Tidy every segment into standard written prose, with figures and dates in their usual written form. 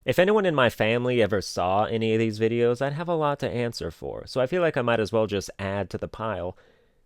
If anyone in my family ever saw any of these videos, I'd have a lot to answer for, so I feel like I might as well just add to the pile.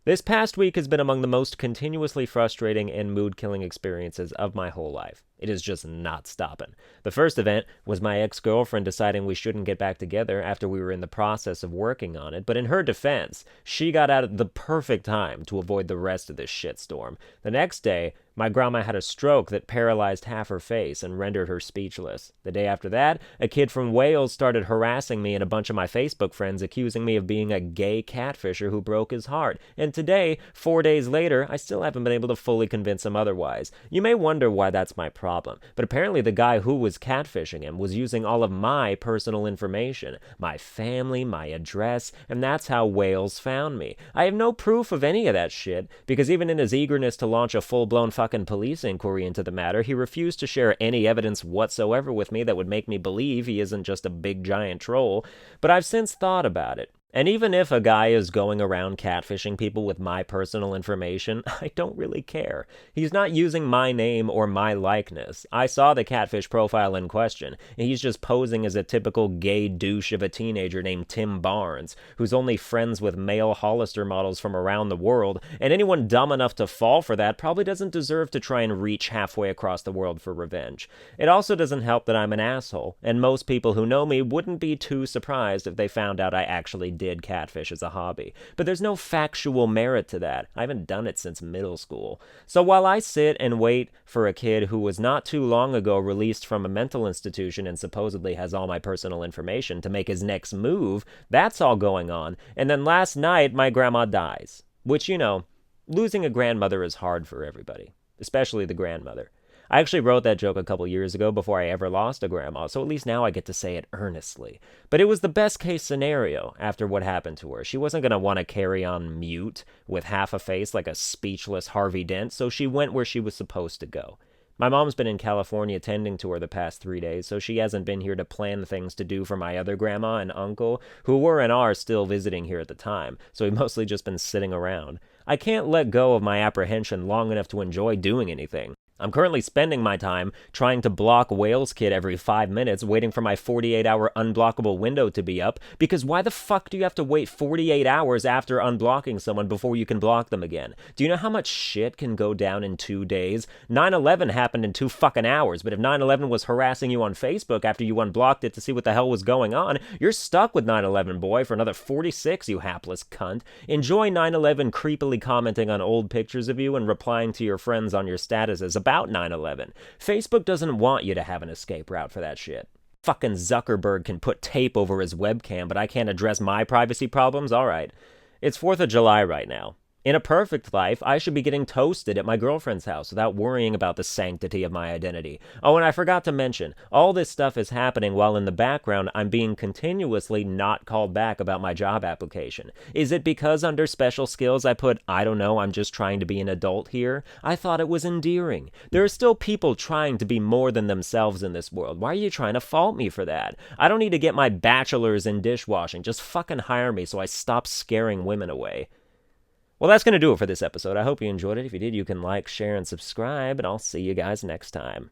This past week has been among the most continuously frustrating and mood-killing experiences of my whole life. It is just not stopping. The first event was my ex-girlfriend deciding we shouldn't get back together after we were in the process of working on it, but in her defense, she got out at the perfect time to avoid the rest of this shitstorm. The next day, my grandma had a stroke that paralyzed half her face and rendered her speechless. The day after that, a kid from Wales started harassing me and a bunch of my Facebook friends, accusing me of being a gay catfisher who broke his heart. And today, 4 days later, I still haven't been able to fully convince him otherwise. You may wonder why that's my problem, but apparently the guy who was catfishing him was using all of my personal information, my family, my address, and that's how Wales found me. I have no proof of any of that shit, because even in his eagerness to launch a full-blown fucking police inquiry into the matter, he refused to share any evidence whatsoever with me that would make me believe he isn't just a big giant troll. But I've since thought about it. And even if a guy is going around catfishing people with my personal information, I don't really care. He's not using my name or my likeness. I saw the catfish profile in question, and he's just posing as a typical gay douche of a teenager named Tim Barnes, who's only friends with male Hollister models from around the world, and anyone dumb enough to fall for that probably doesn't deserve to try and reach halfway across the world for revenge. It also doesn't help that I'm an asshole, and most people who know me wouldn't be too surprised if they found out I actually did catfish as a hobby. But there's no factual merit to that. I haven't done it since middle school. So while I sit and wait for a kid who was not too long ago released from a mental institution and supposedly has all my personal information to make his next move, that's all going on. And then last night, my grandma dies. Which, losing a grandmother is hard for everybody, especially the grandmother. I actually wrote that joke a couple years ago before I ever lost a grandma, so at least now I get to say it earnestly. But it was the best case scenario after what happened to her. She wasn't going to want to carry on mute with half a face like a speechless Harvey Dent, so she went where she was supposed to go. My mom's been in California tending to her the past 3 days, so she hasn't been here to plan things to do for my other grandma and uncle, who were and are still visiting here at the time, so we've mostly just been sitting around. I can't let go of my apprehension long enough to enjoy doing anything. I'm currently spending my time trying to block Wales Kid every 5 minutes, waiting for my 48-hour unblockable window to be up, because why the fuck do you have to wait 48 hours after unblocking someone before you can block them again? Do you know how much shit can go down in 2 days? 9/11 happened in 2 fucking hours, but if 9/11 was harassing you on Facebook after you unblocked it to see what the hell was going on, you're stuck with 9/11, boy, for another 46, you hapless cunt. Enjoy 9/11 creepily commenting on old pictures of you and replying to your friends on your statuses about 9/11. Facebook doesn't want you to have an escape route for that shit. Fucking Zuckerberg can put tape over his webcam, but I can't address my privacy problems? Alright. It's 4th of July right now. In a perfect life, I should be getting toasted at my girlfriend's house without worrying about the sanctity of my identity. Oh, and I forgot to mention, all this stuff is happening while in the background I'm being continuously not called back about my job application. Is it because under special skills I put, I don't know, I'm just trying to be an adult here? I thought it was endearing. There are still people trying to be more than themselves in this world. Why are you trying to fault me for that? I don't need to get my bachelor's in dishwashing. Just fucking hire me so I stop scaring women away. Well, that's going to do it for this episode. I hope you enjoyed it. If you did, you can like, share, and subscribe, and I'll see you guys next time.